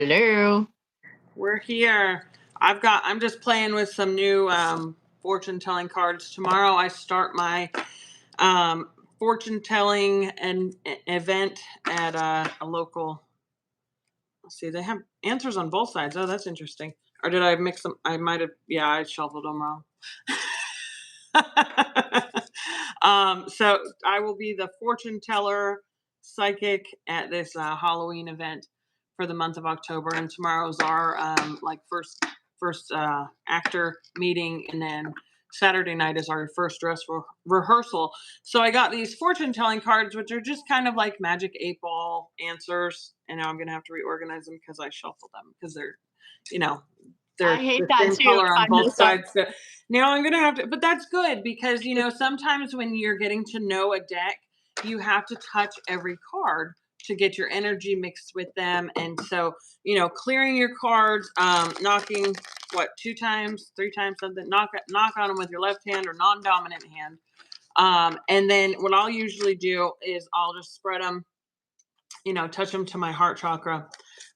Hello. We're here. I'm just playing with some new fortune telling cards. Tomorrow I start my um, fortune telling and event at a local. Let's see, they have answers on both sides. Oh, that's interesting. Or did I mix them? I might have. Yeah, I shuffled them wrong. So I will be the fortune teller psychic at this Halloween event for the month of October, and tomorrow's our like first actor meeting, and then Saturday night is our first dress rehearsal. So I got these fortune telling cards, which are just kind of like magic 8 ball answers, and now I'm gonna have to reorganize them because I shuffled them because you know, they're I hate the that same too. color I on both messed up. sides. So now I'm gonna have to, but that's good because sometimes when you're getting to know a deck, you have to touch every card to get your energy mixed with them. And so, clearing your cards, knocking what 2 times, 3 times something, knock on them with your left hand or non-dominant hand. And then what I'll usually do is I'll just spread them, touch them to my heart chakra.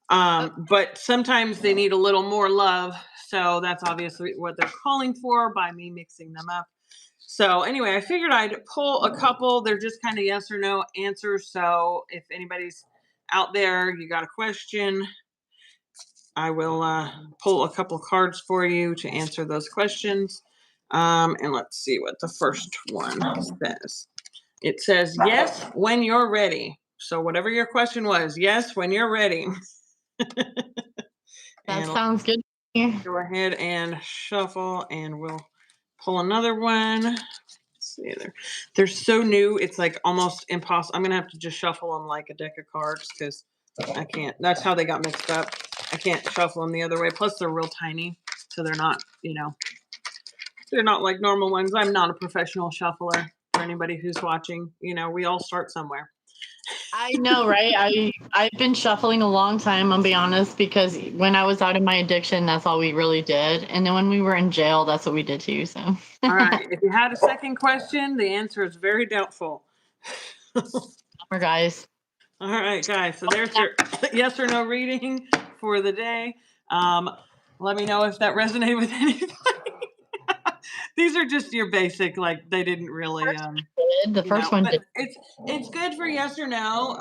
But sometimes they need a little more love. So that's obviously what they're calling for by me mixing them up. So anyway, I figured I'd pull a couple. They're just kind of yes or no answers. So if anybody's out there, you got a question, I will pull a couple cards for you to answer those questions. And let's see what the first one says. It says, yes, when you're ready. So whatever your question was, yes, when you're ready. That And sounds good. go ahead and shuffle, and we'll pull another one. Let's see, they're so new. It's like almost impossible. I'm gonna have to just shuffle them like a deck of cards because I can't. That's how they got mixed up. I can't shuffle them the other way. Plus, they're real tiny, so they're not. They're not like normal ones. I'm not a professional shuffler. For anybody who's watching, we all start somewhere. I know, right? I've been shuffling a long time, I'll be honest, because when I was out of my addiction, that's all we really did. And then when we were in jail, that's what we did too. So All right. If you had a second question, the answer is very doubtful. summer guys. All right, guys. So there's your yes or no reading for the day. Let me know if that resonated with anybody. These are just your basic, like they didn't really The first one but did. it's good for yes or no.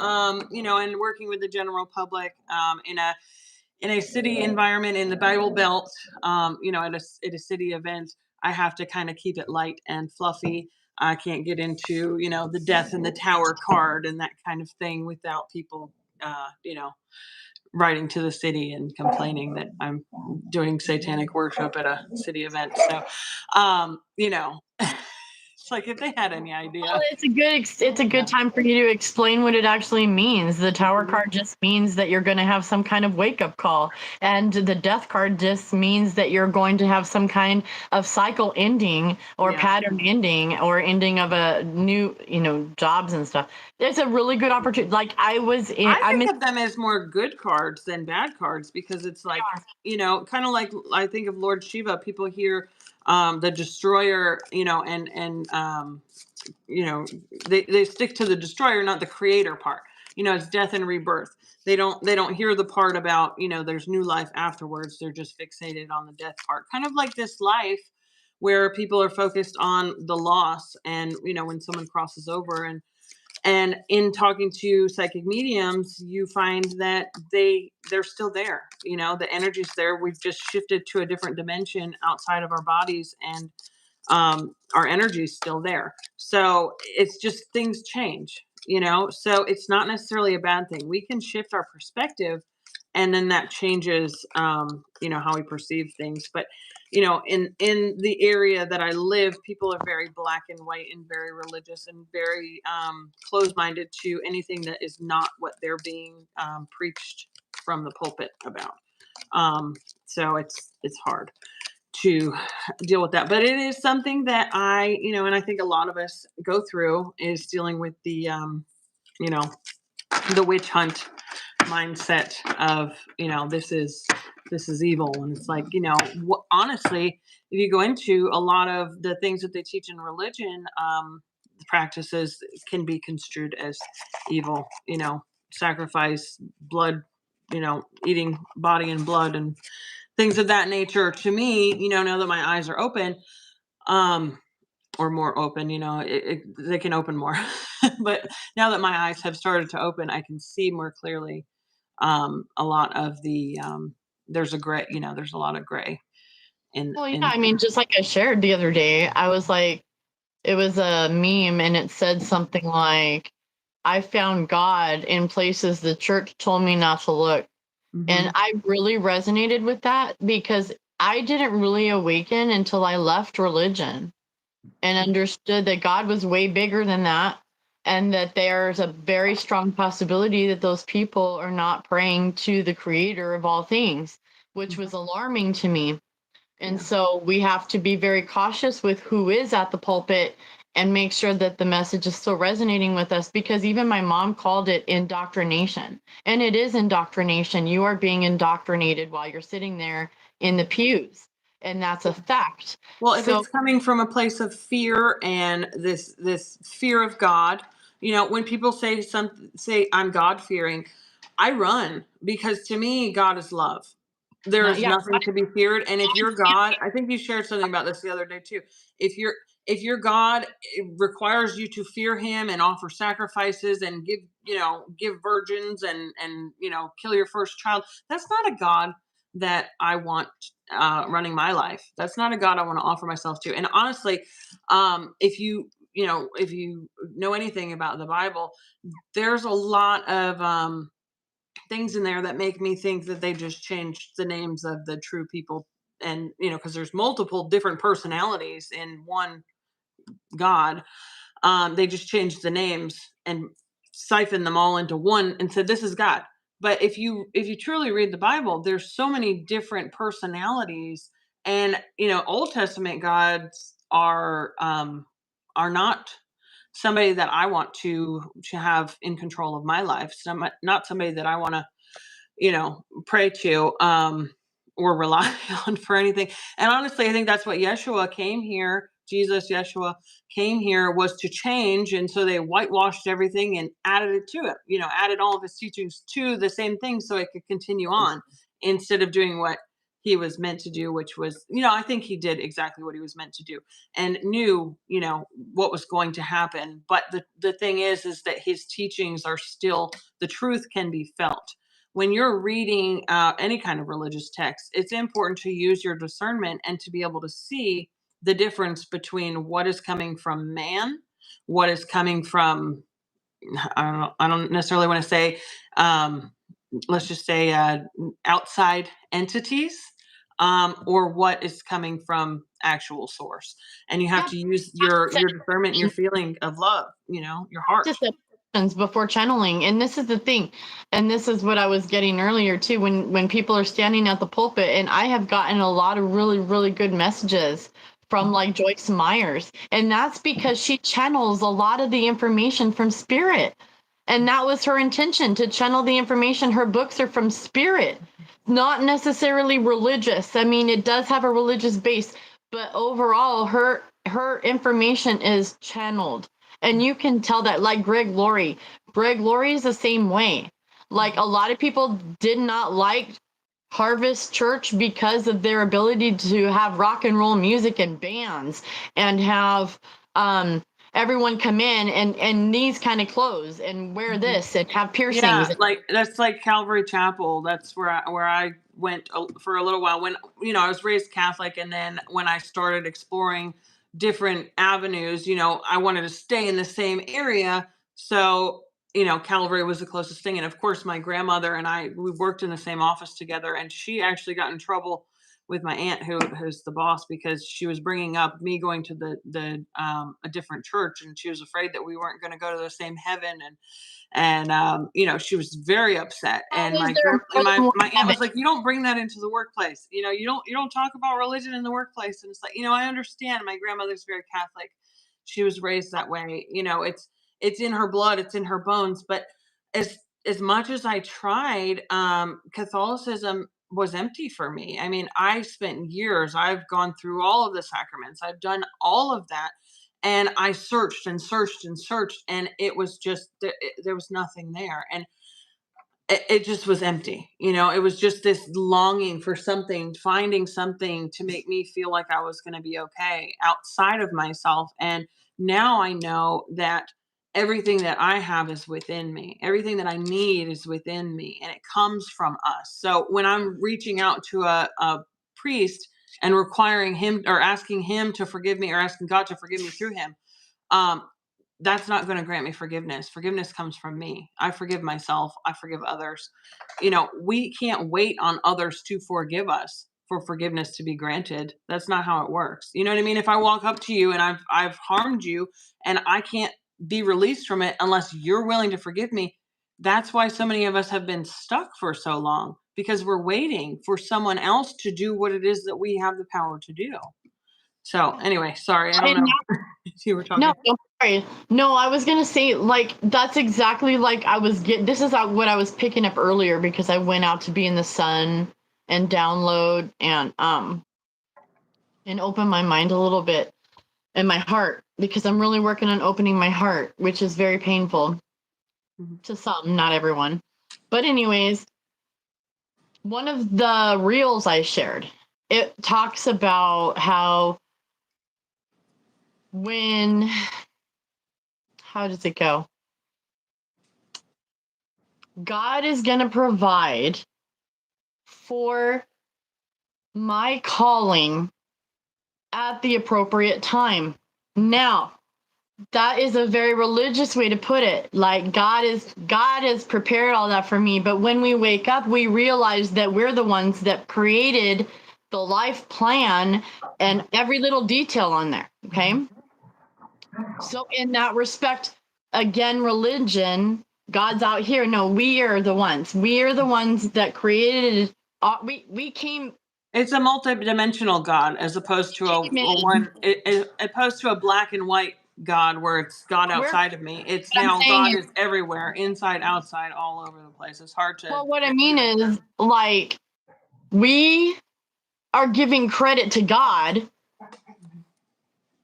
And working with the general public in a city environment in the Bible Belt, at a city event, I have to kind of keep it light and fluffy. I can't get into, the death in the tower card and that kind of thing without people, writing to the city and complaining that I'm doing satanic worship at a city event. So, it's like if they had any idea. Well, it's a good time for you to explain what it actually means. The tower card just means that you're going to have some kind of wake up call, and the death card just means that you're going to have some kind of cycle ending or pattern ending or ending of a new, jobs and stuff. It's a really good opportunity. Like I think of them as more good cards than bad cards because it's like, kind of like I think of Lord Shiva. People hear the destroyer, they stick to the destroyer, not the creator part. It's death and rebirth. They don't hear the part about, there's new life afterwards. They're just fixated on the death part. Kind of like this life where people are focused on the loss and, when someone crosses over and in talking to psychic mediums, you find that they're still there. The energy's there. We've just shifted to a different dimension outside of our bodies, and our energy is still there. So it's just things change. So it's not necessarily a bad thing. We can shift our perspective, and then that changes, how we perceive things. But in the area that I live, people are very black and white and very religious and very closed-minded to anything that is not what they're being preached from the pulpit about. So it's hard to deal with that, but it is something that and I think a lot of us go through, is dealing with the the witch hunt mindset of this is evil. And it's like, honestly, if you go into a lot of the things that they teach in religion, the practices can be construed as evil. Sacrifice, blood, eating body and blood and things of that nature. To me, now that my eyes are open, or more open, they can open more. But now that my eyes have started to open, I can see more clearly a lot of the there's a lot of gray Well, yeah, in I mean, just like I shared the other day, I was like, it was a meme and it said something like, I found God in places the church told me not to look. And Mhm. I really resonated with that because I didn't really awaken until I left religion and understood that God was way bigger than that. And that there's a very strong possibility that those people are not praying to the creator of all things, which Mhm. was alarming to me. And Yeah. so we have to be very cautious with who is at the pulpit and make sure that the message is still resonating with us, because even my mom called it indoctrination. And it is indoctrination. You are being indoctrinated while you're sitting there in the pews. And that's a fact. Well, if So it's coming from a place of fear and this fear of God, when people say I'm God fearing, I run, because to me God is love. There is yeah, nothing to be feared. And if you're God, I think you shared something about this the other day too. If you're if your God requires you to fear him and offer sacrifices and give virgins and kill your first child, that's not a God that I want running my life. That's not a God I want to offer myself to. And honestly, if you know anything about the Bible, there's a lot of things in there that make me think that they just changed the names of the true people. And because there's multiple different personalities in one God, they just changed the names and siphoned them all into one and said this is God. But if you truly read the Bible, there's so many different personalities. And Old Testament gods are not somebody that I want to have in control of my life. Not somebody that I want to pray to, or rely on for anything. And honestly, I think that's what Yeshua came here. Yeshua came here was to change. And so they whitewashed everything and added it to it, added all of his teachings to the same thing so it could continue on, instead of doing what he was meant to do, which was, I think he did exactly what he was meant to do and knew, what was going to happen. But the thing is that his teachings are still, the truth can be felt. When you're reading any kind of religious text, it's important to use your discernment and to be able to see the difference between what is coming from man, what is coming from, I don't necessarily want to say, let's just say outside entities, or what is coming from actual source. And you have yeah, to use your discernment and your feeling of love, your heart. just questions before channeling. And this is the thing, and this is what I was getting earlier too, when people are standing at the pulpit. And I have gotten a lot of really really good messages from like Joyce Myers, and that's because she channels a lot of the information from spirit. And that was her intention, to channel the information. Her books are from spirit, not necessarily religious. I mean, it does have a religious base, but overall her information is channeled. And you can tell that, like Greg Laurie is the same way. Like, a lot of people did not like Harvest Church because of their ability to have rock and roll music and bands, and have um everyone come in and these kind of clothes and wear this and have Yeah, piercings. like that's like Calvary Chapel. That's where I went for a little while when I was raised Catholic, and then when I started exploring different avenues, I wanted to stay in the same area. So, Calvary was the closest thing. And of course, my grandmother and we worked in the same office together, and she actually got in trouble with my aunt, who's the boss, because she was bringing up me going to the a different church, and she was afraid that we weren't going to go to the same heaven. And she was very upset. How And is my there grand and more than one my aunt heaven? was like, you don't bring that into the workplace. You don't talk about religion in the workplace. And it's like, I understand. My grandmother's very Catholic. She was raised that way. It's in her blood, it's in her bones. But as much as I tried, Catholicism was empty for me. I mean, I spent years, I've gone through all of the sacraments, I've done all of that, and I searched and searched and searched, and it was just there was nothing there. And it just was empty. It was just this longing for something, finding something to make me feel like I was going to be okay outside of myself. And now I know that everything that I have is within me. Everything that I need is within me, and it comes from us. So when I'm reaching out to a priest and requiring him or asking him to forgive me or asking God to forgive me through him, um, that's not going to grant me forgiveness. Forgiveness comes from me. I forgive myself. I forgive others. We can't wait on others to forgive us for forgiveness to be granted. That's not how it works. You know what I mean? If I walk up to you and I've harmed you and I can't be released from it unless you're willing to forgive me, that's why so many of us have been stuck for so long, because we're waiting for someone else to do what it is that we have the power to do. So anyway, sorry, I don't And know. You were no, talking. don't worry. No, I was gonna say, like, that's exactly like I was getting. This is what I was picking up earlier, because I went out to be in the sun and download and open my mind a little bit and my heart, because I'm really working on opening my heart, which is very painful to some, not everyone. But anyways, one of the reels I shared, it talks about how when, how does it go? God is going to provide for my calling at the appropriate time. Now, that is a very religious way to put it. Like, God has prepared all that for me. But when we wake up, we realize that we're the ones that created the life plan and every little detail on there. Okay. So in that respect, again, religion, God's out here. No, we are the ones. We are the ones that created. We came. It's a multi-dimensional God, as opposed to opposed to a black and white God where it's God outside of me. It's What I'm now saying God is, is everywhere, inside, outside, all over the place. It's hard to. well, what I mean is, like, we are giving credit to God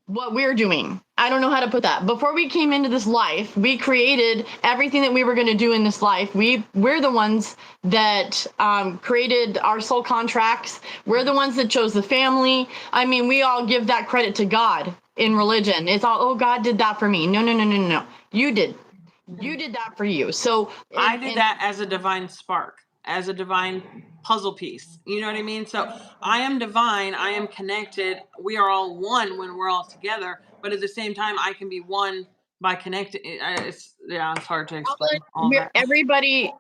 what we're doing. I don't know how to put that. Before we came into this life, we created everything that we were going to do in this life. We're the ones that created our soul contracts. We're the ones that chose the family. I mean, we all give that credit to God in religion. It's all, oh, God did that for me. No, no, no, no, no. You did. You did that for you. So I did that as a divine spark, as a divine puzzle piece. You know what I mean? So I am divine. I am connected. We are all one when we're all together. But at the same time, I can be one by connecting. It's hard to explain all that.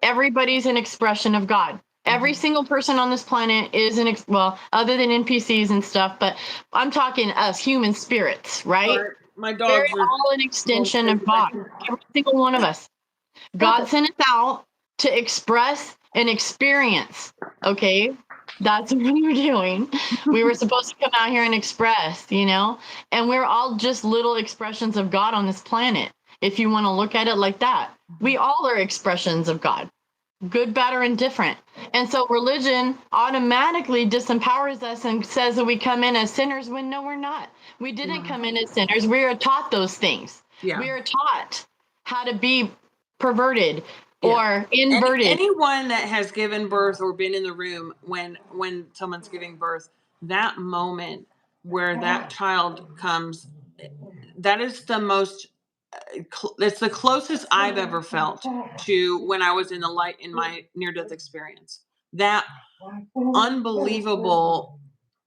Everybody's an expression of God. Every single person on this planet is well, other than NPCs and stuff, but I'm talking us human spirits, right? Sorry, my We're dogs are all an going extension crazy of back God. here. Every single one of us. God sent us out to express and experience. Okay. That's what we were doing. We were supposed to come out here and express, and we're all just little expressions of God on this planet. If you want to look at it like that, we all are expressions of God, good, bad, or indifferent. And so religion automatically disempowers us and says that we come in as sinners, when no, we're not. We didn't come in as sinners. We are taught those things. Yeah. We are taught how to be perverted Yeah. or inverted. Anyone that has given birth or been in the room when someone's giving birth, that moment where that child comes, that is the most it's the closest I've ever felt to when I was in the light in my near death experience. That unbelievable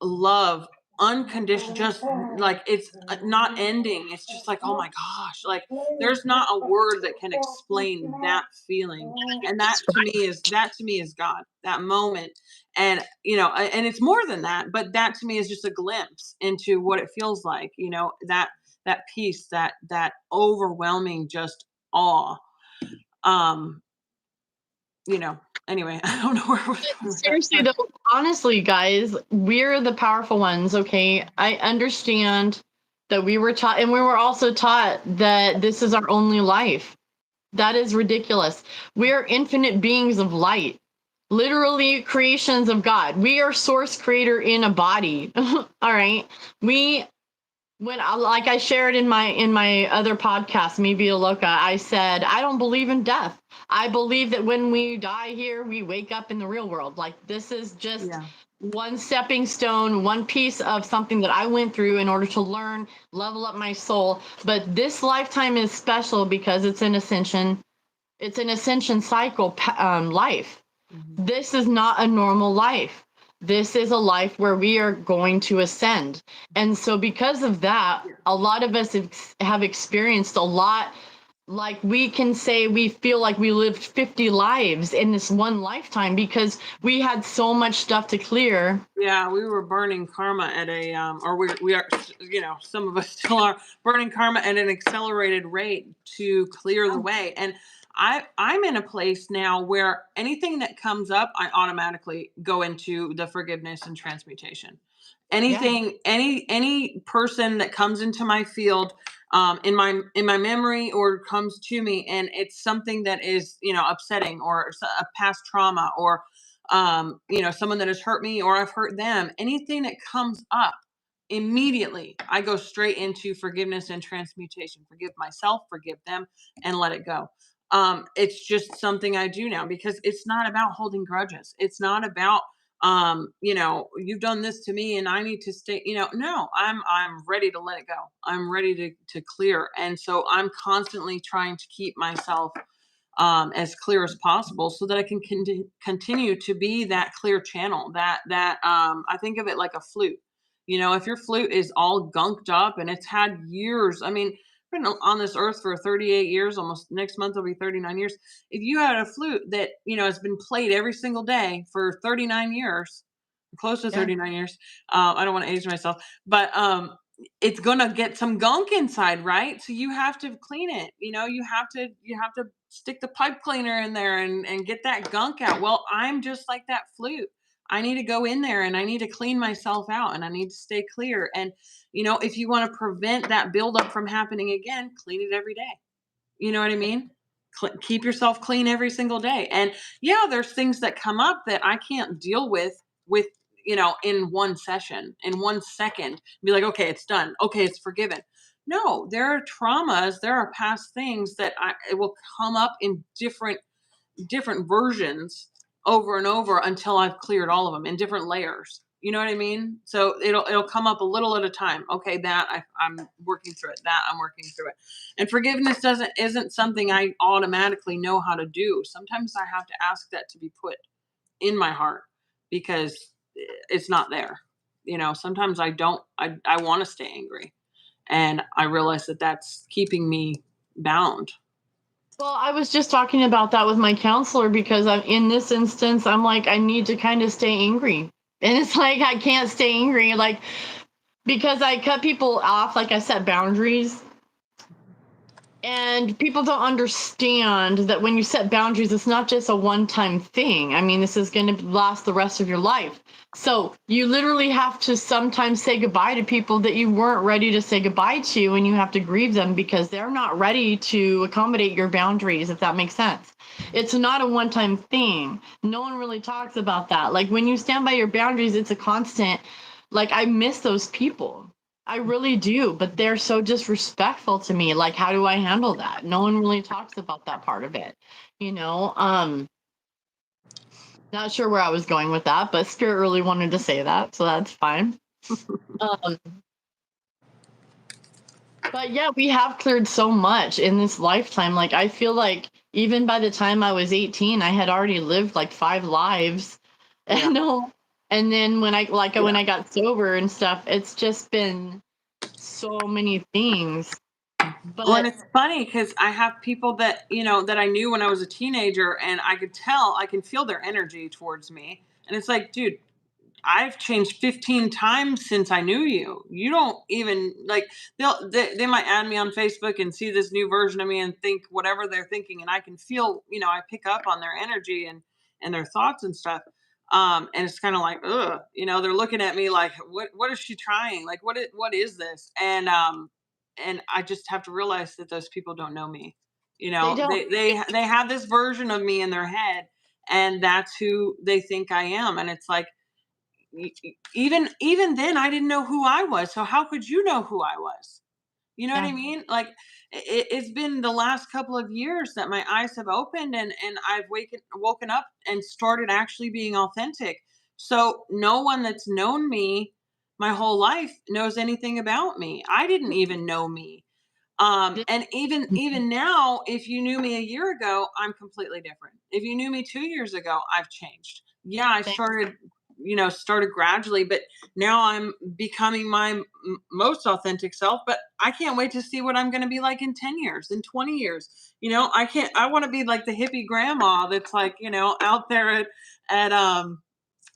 love, unconditional, just like it's not ending. It's just like, oh my gosh, like there's not a word that can explain that feeling. And that to me is God, that moment. And and it's more than that, but that to me is just a glimpse into what it feels like, that peace, that overwhelming just awe. um Anyway, I don't know where Seriously though, honestly, guys, we're the powerful ones. Okay, I understand that we were taught, and we were also taught that this is our only life. That is ridiculous. We are infinite beings of light, literally creations of God. We are source creator in a body. All right, like I shared in my other podcast, Maybe a Loca, I said I don't believe in death. I believe that when we die here, we wake up in the real world. Like this is just Yeah. one stepping stone, one piece of something that I went through in order to learn, level up my soul. But this lifetime is special because it's an ascension. It's an ascension cycle life. Mhm. This is not a normal life. This is a life where we are going to ascend. And so, because of that, Yeah. a lot of us have experienced a lot. Like we can say we feel like we lived 50 lives in this one lifetime because we had so much stuff to clear. Yeah, we were burning karma at a or we are, you know, some of us still are burning karma at an accelerated rate to clear the way. And I'm in a place now where anything that comes up, I automatically go into the forgiveness and transmutation. Yeah. Anything, any person that comes into my field, in my memory or comes to me, and it's something that is, you know, upsetting or a past trauma, or you know, someone that has hurt me or I've hurt them, anything that comes up, immediately I go straight into forgiveness and transmutation. Forgive myself, forgive them, and let it go. It's just something I do now because it's not about holding grudges. It's not about you know, you've done this to me and I need to stay, you know, no, I'm ready to let it go. I'm ready to clear. And so I'm constantly trying to keep myself as clear as possible so that I can continue to be that clear channel. I think of it like a flute. You know, if your flute is all gunked up and it's had years, I mean, been on this earth for 38 years, almost next month will be 39 years. If you had a flute that, you know, has been played every single day for 39 years, close to Yeah. 39 years, I don't want to age myself, but it's gonna get some gunk inside, right? So you have to clean it. You know, you have to stick the pipe cleaner in there and get that gunk out. Well, I'm just like that flute. I need to go in there and I need to clean myself out and I need to stay clear. And you know, if you want to prevent that buildup from happening again, clean it every day. You know what I mean? Keep yourself clean every single day. And yeah, there's things that come up that I can't deal with, you know, in one session, in 1 second. Be like, okay, it's done. Okay, it's forgiven. No, there are traumas, there are past things that it will come up in different versions over and over until I've cleared all of them in different layers. You know what I mean? So it'll come up a little at a time. Okay, I'm working through it. That I'm working through it. And forgiveness isn't something I automatically know how to do. Sometimes I have to ask that to be put in my heart because it's not there. You know, sometimes I don't. I want to stay angry, and I realize that that's keeping me bound. Well, I was just talking about that with my counselor because I'm in this instance, I'm like, I need to kind of stay angry. And it's like, I can't stay angry, like, because I cut people off, like I set boundaries. And people don't understand that when you set boundaries, it's not just a one time thing. I mean, this is going to last the rest of your life. So you literally have to sometimes say goodbye to people that you weren't ready to say goodbye to, and you have to grieve them because they're not ready to accommodate your boundaries, if that makes sense. It's not a one time thing. No one really talks about that. Like when you stand by your boundaries, it's a constant. Like I miss those people. I really do, but they're so disrespectful to me. Like, how do I handle that? No one really talks about that part of it, you know? Not sure where I was going with that, but Spirit really wanted to say that, so that's fine. Um, but yeah, we have cleared so much in this lifetime. Like, I feel like even by the time I was 18, I had already lived like 5 lives. Yeah. And no, and then when I got sober and stuff, it's just been so many things. Well, and But it's funny because I have people that, you know, that I knew when I was a teenager, and I could tell, I can feel their energy towards me. And it's like, dude, I've changed 15 times since I knew you. You don't even like, they might add me on Facebook and see this new version of me and think whatever they're thinking. And I can feel, you know, I pick up on their energy and their thoughts and stuff. And it's kind of like, ugh, you know, they're looking at me like, what is she trying? Like, what is this? And I just have to realize that those people don't know me. You they know, don't. they have this version of me in their head, and that's who they think I am. And it's like, even then I didn't know who I was. So how could you know who I was? You know what I Yeah. mean? Like it's been the last couple of years that my eyes have opened, and I've woken up and started actually being authentic. So no one that's known me my whole life knows anything about me. I didn't even know me. And even now, if you knew me a year ago, I'm completely different. If you knew me 2 years ago, I've changed. Yeah, I started gradually, but now I'm becoming my most authentic self. But I can't wait to see what I'm going to be like in 10 years, in 20 years. I want to be like the hippie grandma that's like, out there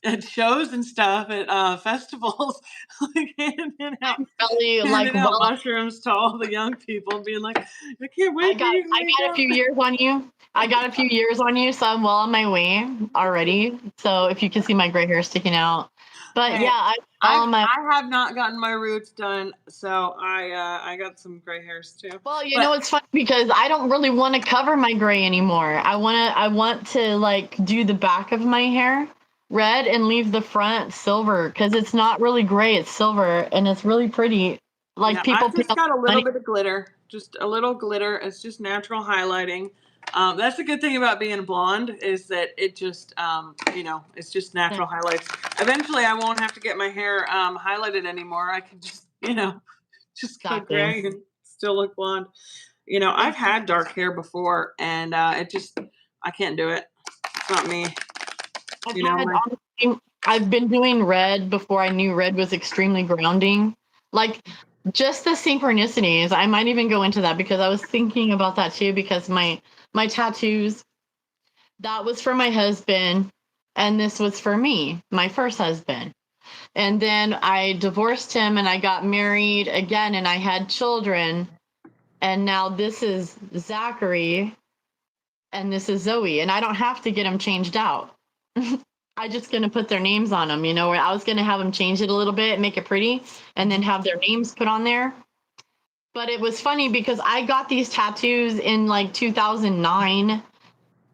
at shows and stuff at festivals, like Really like handing out well, mushrooms to all the young people, being like, "I can't I wait for got you to I wake got a up." few years on you. I got a few years on you, so I'm well on my way already. So if you can see my gray hair sticking out. But Hey, yeah, I'm well on my I have not gotten my roots done, so I got some gray hairs too. well, But it's funny because I don't really want to cover my gray anymore. I want to like do the back of my hair red and leave the front silver because it's not really gray, it's silver and it's really pretty. Like yeah, people I've pay a just lot got a of little money. bit of glitter, just a little glitter. It's just natural highlighting. That's the good thing about being blonde is that it just, it's just natural highlights. Eventually, I won't have to get my hair highlighted anymore. I can just, just go Exactly. gray and still look blonde. I've had dark hair before, and I can't do it. It's not me. I've You know, had my honestly, I've been doing red before I knew red was extremely grounding. Like just the synchronicities. I might even go into that because I was thinking about that too because my tattoos, that was for my husband and this was for me, my first husband. And then I divorced him and I got married again and I had children and now this is Zachary and this is Zoe and I don't have to get them changed out. I just gonna put their names on them, where I was gonna have them change it a little bit, make it pretty, and then have their names put on there. But it was funny because I got these tattoos in like 2009,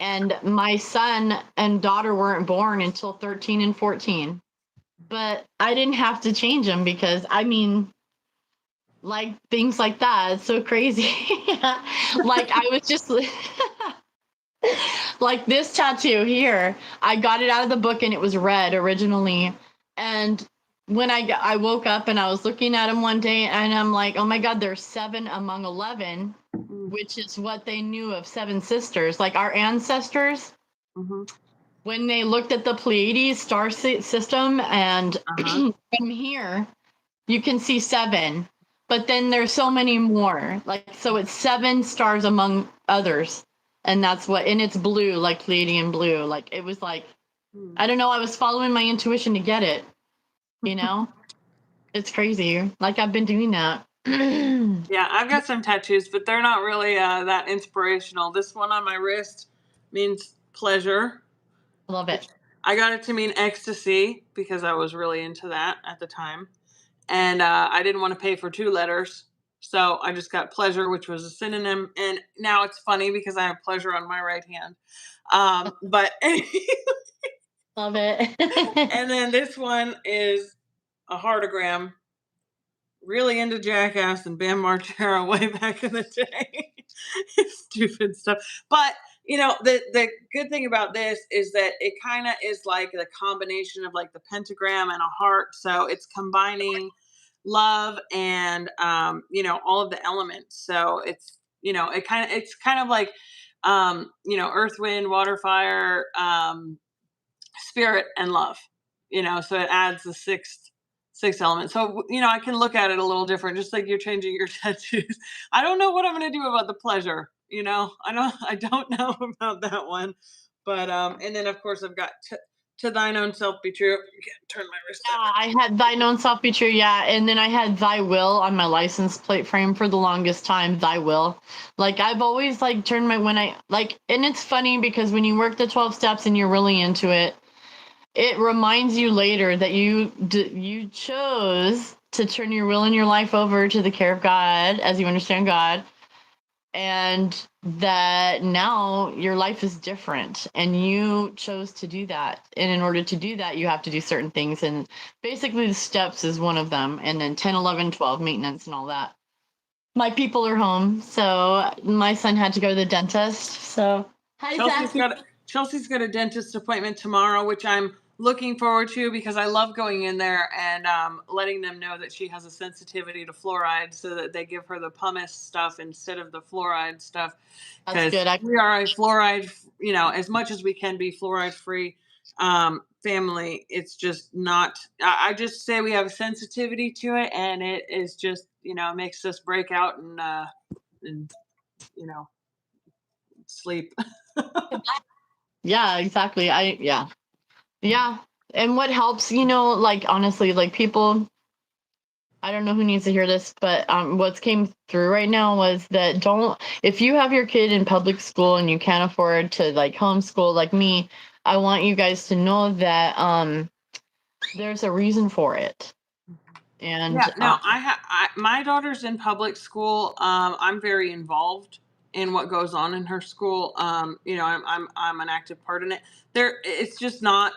and my son and daughter weren't born until 13 and 14. But I didn't have to change them because I mean, like things like that, it's so crazy. Like I was just like this tattoo here, I got it out of the book and it was red originally. And when I woke up and I was looking at him one day and I'm like, oh my God, there's 7 among 11, which is what they knew of 7 sisters, like our ancestors. mm-hmm. When they looked at the Pleiades star system and Uh-huh. from here, you can see 7, but then there's so many more. Like, so it's 7 stars among others. And that's what, and it's blue, like Pleiadian blue. Like, it was like, I don't know, I was following my intuition to get it, you know? It's crazy. Like, I've been doing that. Yeah, I've got some tattoos, but they're not really that inspirational. This one on my wrist means pleasure, Love which it. I got it to mean ecstasy because I was really into that at the time. And I didn't want to pay for 2 letters. So I just got pleasure, which was a synonym. And now it's funny because I have pleasure on my right hand. But Love it. and then this one is a heartogram, really into Jackass and Bam Margera way back in the day. Stupid stuff. But the good thing about this is that it kind of is like the combination of like the pentagram and a heart. So it's combining love and all of the elements. So it's kind of like earth, wind, water, fire, spirit, and love. So it adds the sixth element. So I can look at it a little different, just like you're changing your tattoos. I don't know what I'm going to do about the pleasure. I don't know about that one. But and then of course I've got to thine own self be true. Turn my wrist Yeah, that way. I had thine own self be true, yeah. And then I had thy will on my license plate frame for the longest time, thy will. Like I've always like turned my when I like and it's funny because when you work the 12 steps and you're really into it, it reminds you later that you chose to turn your will and your life over to the care of God as you understand God, and that now your life is different and you chose to do that, and in order to do that you have to do certain things, and basically the steps is one of them, and then 10, 11, 12 maintenance and all that. My people are home, so my son had to go to the dentist. So hi, Chelsea's Zach. got a, Chelsea's got a dentist appointment tomorrow, which I'm looking forward to because I love going in there and letting them know that she has a sensitivity to fluoride, so that they give her the pumice stuff instead of the fluoride stuff. That's Because good. we are a fluoride, as much as we can be fluoride free family. It's just not. I just say we have sensitivity to it, and it is just makes us break out and you know sleep. Yeah, exactly. Yeah. And what helps, like honestly, like people, I don't know who needs to hear this, but what's came through right now was that if you have your kid in public school and you can't afford to like homeschool like me, I want you guys to know that there's a reason for it. And Yeah, no, my daughter's in public school. I'm very involved in what goes on in her school. I'm an active part in it. It's just not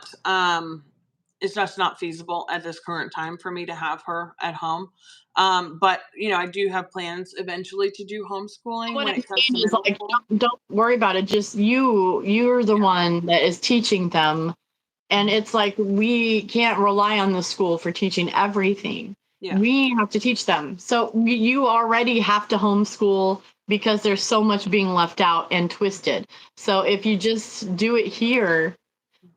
feasible at this current time for me to have her at home. But I do have plans eventually to do homeschooling what when I'm it comes to saying is middle like school. don't worry about it. Just you're the one that is teaching them. And it's like we can't rely on the school for teaching everything. Yeah. We have to teach them. So you already have to homeschool because there's so much being left out and twisted. So if you just do it here,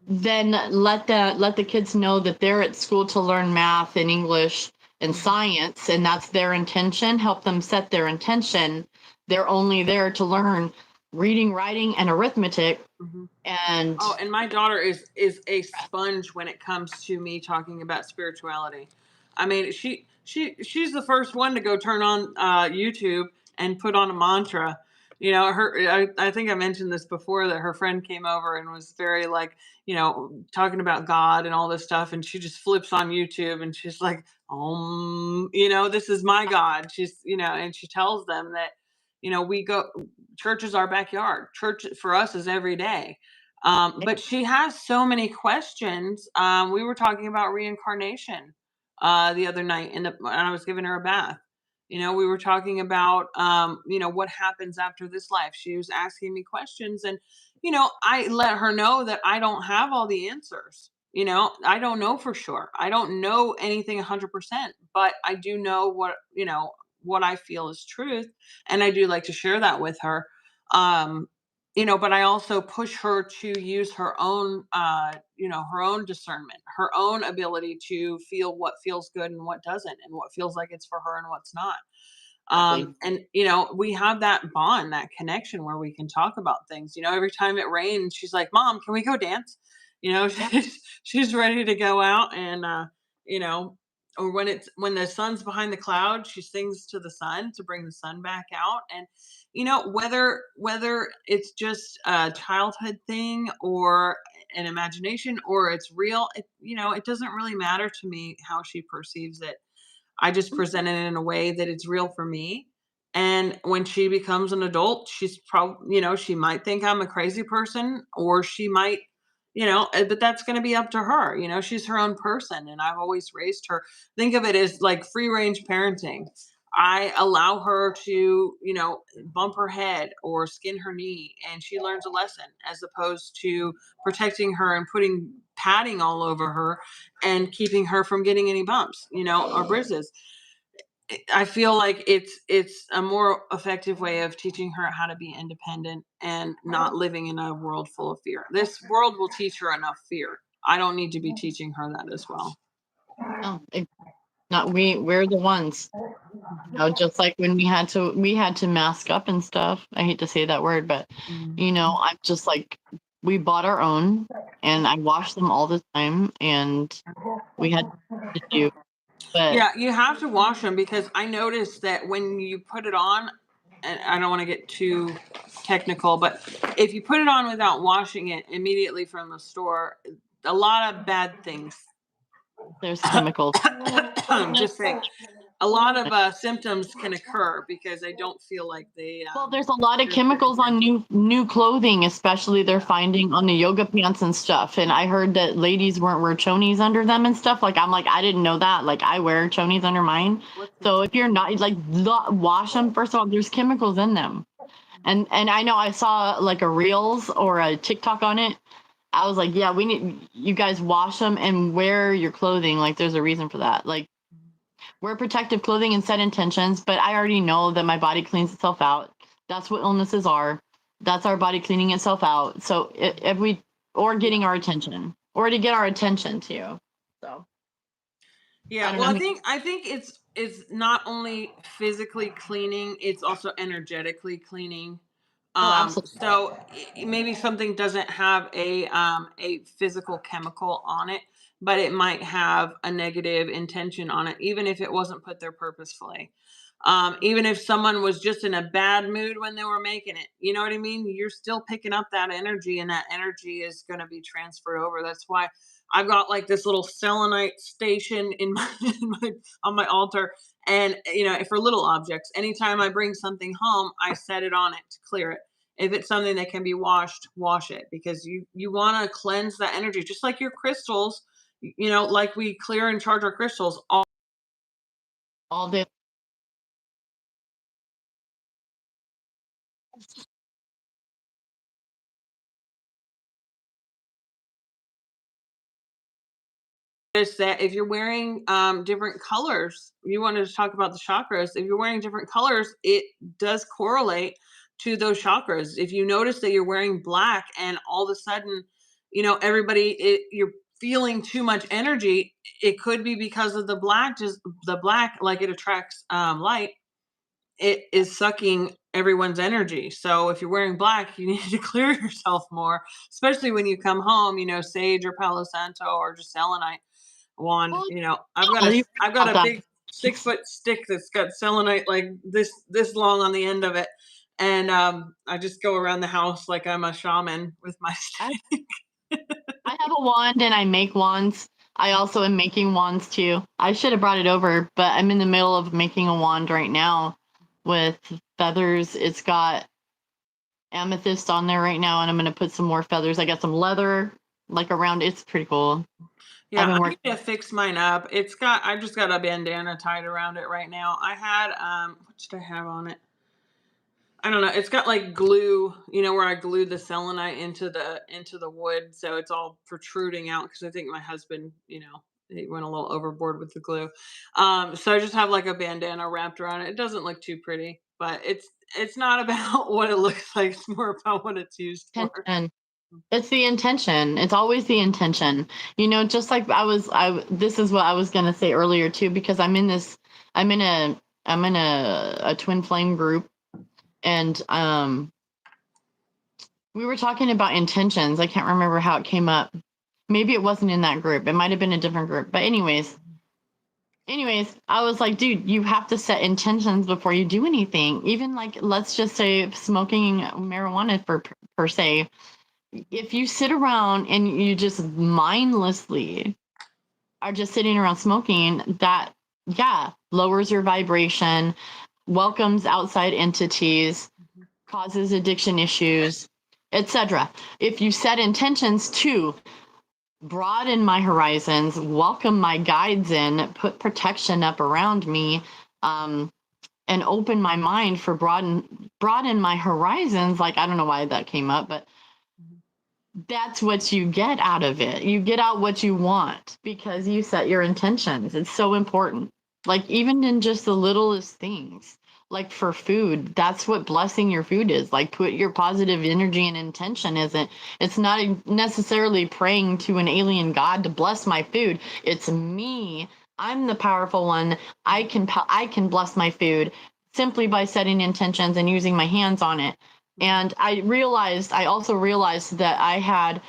then let the kids know that they're at school to learn math and English and science, and that's their intention. Help them set their intention. They're only there to learn reading, writing, and arithmetic. Mhm. And Oh, and my daughter is a sponge when it comes to me talking about spirituality. I mean, she's the first one to go turn on YouTube and put on a mantra. I think I mentioned this before, that her friend came over and was very like, talking about God and all this stuff, and she just flips on YouTube and she's like, this is my God. And she tells them that, we go church is our backyard. Church for us is every day. But she has so many questions. We were talking about reincarnation the other night, when I was giving her a bath. We were talking about, what happens after this life. She was asking me questions, and I let her know that I don't have all the answers. I don't know for sure. I don't know anything 100%, but I do know what I feel is truth, and I do like to share that with her. Um, but I also push her to use her own discernment, her own ability to feel what feels good and what doesn't, and what feels like it's for her and what's not. exactly. And we have that bond, that connection where we can talk about things. Every time it rains, she's like, "Mom, can we go dance?" Yeah. She's ready to go out, and you know, or when the sun's behind the clouds, she sings to the sun to bring the sun back out. And whether it's just a childhood thing or an imagination or it's real, it doesn't really matter to me how she perceives it. I just present it in a way that it's real for me. And when she becomes an adult, she's probably, she might think I'm a crazy person, or she might, but that's going to be up to her. She's her own person. And I've always raised her. Think of it as like free range parenting. I allow her to, bump her head or skin her knee, and she learns a lesson, as opposed to protecting her and putting padding all over her and keeping her from getting any bumps, or bruises. I feel like it's a more effective way of teaching her how to be independent and not living in a world full of fear. This world will teach her enough fear. I don't need to be teaching her that as well. No, not we're the ones. Just like when we had to mask up and stuff. I hate to say that word, but I'm just like we bought our own and I wash them all the time and we had to do. But Yeah, you have to wash them, because I noticed that when you put it on, and I don't want to get too technical, but if you put it on without washing it immediately from the store, a lot of bad things. there's chemicals. Just saying. a lot of symptoms can occur because I don't feel like they. Well, there's a lot of there's chemicals on attention. new clothing, especially they're finding on the yoga pants and stuff. And I heard that ladies weren't wear chonies under them and stuff. Like I'm like, I didn't know that. Like I wear chonies under mine. What's the- So if you're not like wash them, first of all, there's chemicals in them. And I know I saw like a reels or a TikTok on it. I was like, yeah, we need you guys wash them and wear your clothing. Like there's a reason for that. Like wear protective clothing and set intentions, but I already know that my body cleans itself out. That's what illnesses are. That's our body cleaning itself out. So if we, or getting our attention, or to get our attention too. So Yeah, well, I think it's not only physically cleaning, it's also energetically cleaning. Oh, absolutely. So maybe something doesn't have a physical chemical on it, but it might have a negative intention on it, even if it wasn't put there purposefully. Even if someone was just in a bad mood when they were making it, you know what I mean? You're still picking up that energy, and that energy is going to be transferred over. That's why I've got like this little selenite station in my, on my altar, and for little objects, anytime I bring something home, I set it on it to clear it. If it's something that can be washed, wash it, because you want to cleanse that energy, just like your crystals. Like we clear and charge our crystals All day. is that if you're wearing different colors, you wanted to talk about the chakras. If you're wearing different colors, it does correlate to those chakras. If you notice that you're wearing black and all of a sudden, you're feeling too much energy, it could be because of the black. Just the black, like it attracts light, it is sucking everyone's energy. So if you're wearing black, you need to clear yourself more, especially when you come home. Sage or Palo Santo or just selenite wand. Well, I've got yeah, a you I've got about a that. big 6 foot stick that's got selenite like this long on the end of it, and I just go around the house like I'm a shaman with my I, stick. I have a wand and I make wands. I also am making wands too. I should have brought it over, but I'm in the middle of making a wand right now with feathers. It's got amethyst on there right now, and I'm going to put some more feathers. I got some leather like around. It's pretty cool. I've Yeah, been I working. need to fix mine up. I just got a bandana tied around it right now. I had what did I have on it? I don't know. It's got like glue, where I glued the selenite into the wood, so it's all protruding out because I think my husband, he went a little overboard with the glue. So I just have like a bandana wrapped around it. It doesn't look too pretty, but it's not about what it looks like. It's more about what it's used for. Intention. It's the intention. It's always the intention. Just like this is what I was going to say earlier too, because I'm in a twin flame group, and we were talking about intentions. I can't remember how it came up. Maybe it wasn't in that group. It might have been a different group. But anyways, I was like, dude, you have to set intentions before you do anything. Even like, let's just say smoking marijuana per se. If you sit around and you just mindlessly are just sitting around smoking, that, yeah, lowers your vibration, welcomes outside entities, causes addiction issues, etc. If you set intentions to broaden my horizons, welcome my guides in, put protection up around me, um, and open my mind for broaden my horizons. Like I don't know why that came up, but that's what you get out of it. You get out what you want because you set your intentions. It's so important. Like even in just the littlest things, like for food, that's what blessing your food is. Like put your positive energy and intention isn't. It's not necessarily praying to an alien god to bless my food. It's me. I'm the powerful one. I can bless my food simply by setting intentions and using my hands on it. And I also realized that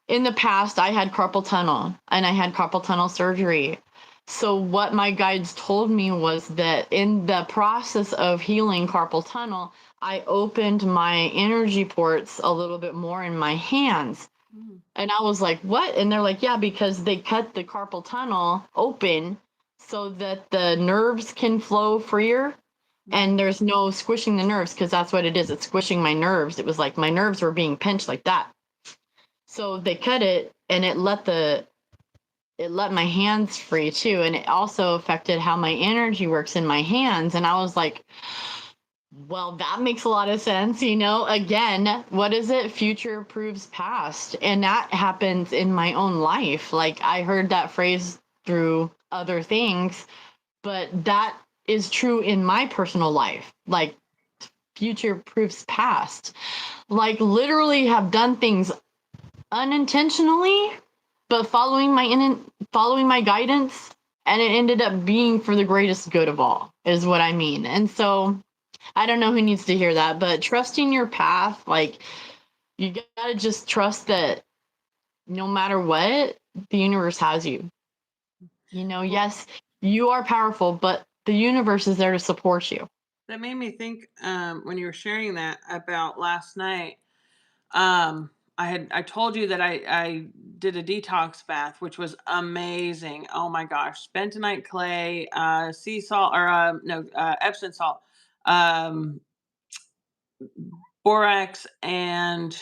in the past, I had carpal tunnel and I had carpal tunnel surgery. So what my guides told me was that in the process of healing carpal tunnel, I opened my energy ports a little bit more in my hands. And I was like, what? And they're like, yeah, because they cut the carpal tunnel open so that the nerves can flow freer and there's no squishing the nerves, because that's what it is. It's squishing my nerves. It was like my nerves were being pinched like that. So they cut it and it let my hands free too. And it also affected how my energy works in my hands. And I was like, well, that makes a lot of sense. Again, what is it? Future proves past. And that happens in my own life. Like, I heard that phrase through other things, but that is true in my personal life. Like, future proves past. Like, literally have done things unintentionally, but following my guidance, and it ended up being for the greatest good of all, is what I mean. And so I don't know who needs to hear that, but trusting your path, like, you gotta just trust that no matter what, the universe has you. Yes, you are powerful, but the universe is there to support you. That made me think, when you were sharing that about last night. I told you that I did a detox bath, which was amazing. Oh my gosh, bentonite clay, sea salt, or no, Epsom salt, um, borax, and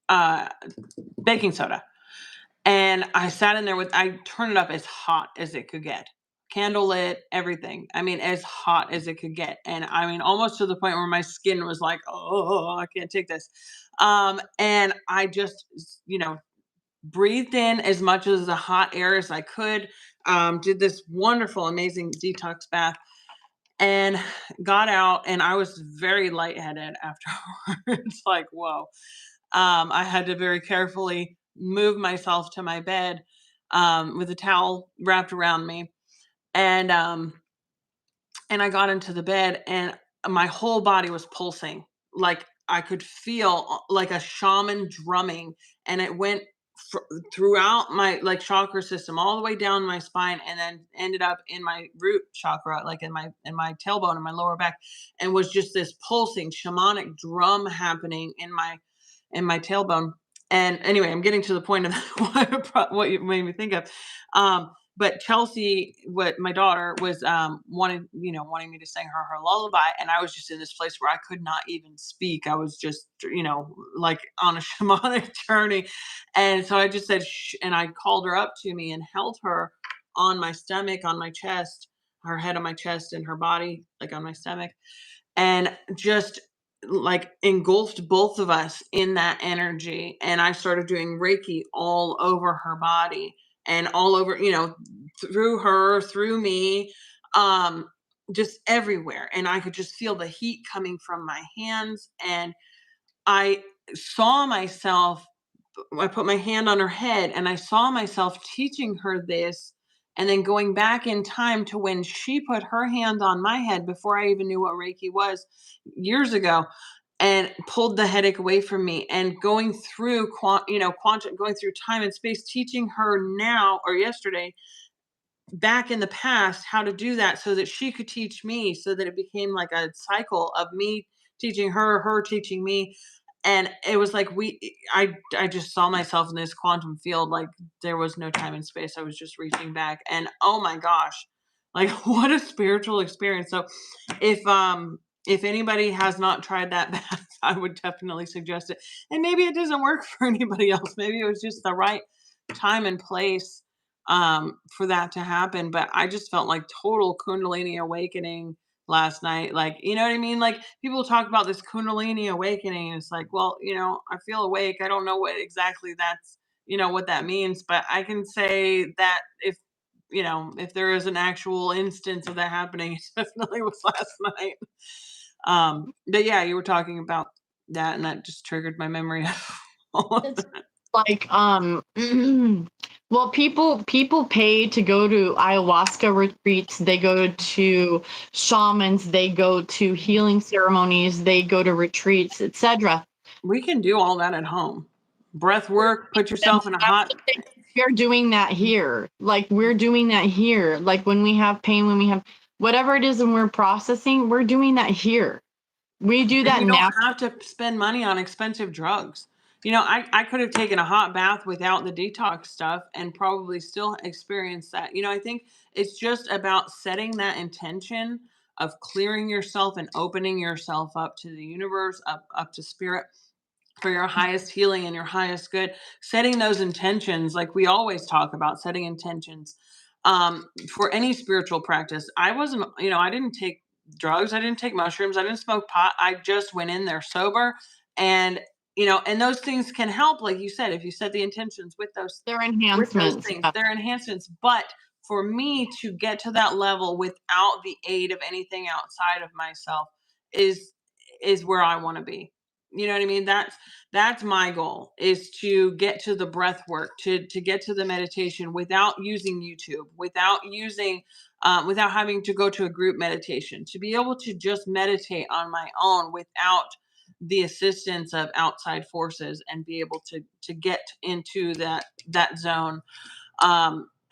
uh, baking soda. And I sat in there I turned it up as hot as it could get. Candle lit, everything. I mean, as hot as it could get. And I mean, almost to the point where my skin was like, oh, I can't take this. And I just, breathed in as much as the hot air as I could. Did this wonderful, amazing detox bath and got out. And I was very lightheaded afterwards. Like, whoa. I had to very carefully move myself to my bed, with a towel wrapped around me. And I got into the bed and my whole body was pulsing. Like I could feel like a shaman drumming, and it went throughout my like chakra system all the way down my spine, and then ended up in my root chakra, like in my tailbone and my lower back, and was just this pulsing shamanic drum happening in my tailbone. And anyway, I'm getting to the point of what you made me think of. But Chelsea, what my daughter was, wanting me to sing her lullaby, and I was just in this place where I could not even speak. I was just, like on a shamanic journey, and so I just said shh, and I called her up to me and held her on my stomach, on my chest, her head on my chest, and her body like on my stomach, and just like engulfed both of us in that energy. And I started doing Reiki all over her body and all over, through her, through me, um, just everywhere. And I could just feel the heat coming from my hands. And I saw myself, I put my hand on her head and I saw myself teaching her this, and then going back in time to when she put her hand on my head before I even knew what Reiki was years ago, and pulled the headache away from me, and going through quantum, going through time and space, teaching her now or yesterday back in the past how to do that so that she could teach me, so that it became like a cycle of me teaching her, her teaching me. And it was like I just saw myself in this quantum field, like there was no time and space. I was just reaching back, and oh my gosh, like what a spiritual experience. So if anybody has not tried that bath, I would definitely suggest it. And maybe it doesn't work for anybody else. Maybe it was just the right time and place for that to happen. But I just felt like total Kundalini awakening last night. Like, you know what I mean? Like people talk about this Kundalini awakening, and it's like, well, I feel awake. I don't know what exactly that's, what that means, but I can say that if there is an actual instance of that happening, it definitely was last night. But yeah, you were talking about that, and that just triggered my memory of all of It's that. like, well, people pay to go to ayahuasca retreats, they go to shamans, they go to healing ceremonies, they go to retreats, etc. We can do all that at home. Breath work, put And yourself in a that's hot. the thing, we're doing that here. Like, we're doing that here. Like, when we have pain, when we have whatever it is and we're processing, we're doing that here. We do And that you don't now. have to spend money on expensive drugs. I could have taken a hot bath without the detox stuff and probably still experienced that. I think it's just about setting that intention of clearing yourself and opening yourself up to the universe, up to spirit, for your highest healing and your highest good. Setting those intentions, like we always talk about, setting intentions for any spiritual practice. I didn't take drugs, I didn't take mushrooms, I didn't smoke pot. I just went in there sober. And and those things can help, like you said, if you set the intentions with those They're enhancements. things. They're enhancements. But for me to get to that level without the aid of anything outside of myself is where I want to be. You know what I mean? That's my goal, is to get to the breath work, to get to the meditation without using YouTube, without having to go to a group meditation, to be able to just meditate on my own without the assistance of outside forces, and be able to get into that zone.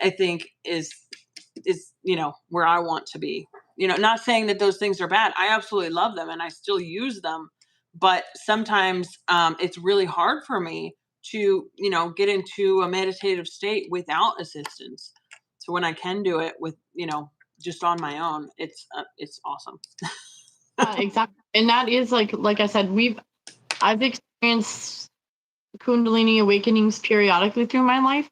I think is where I want to be. Not saying that those things are bad. I absolutely love them and I still use them, but sometimes it's really hard for me to get into a meditative state without assistance. So when I can do it with just on my own, it's awesome. Exactly. And that is like I said, I've experienced Kundalini awakenings periodically through my life.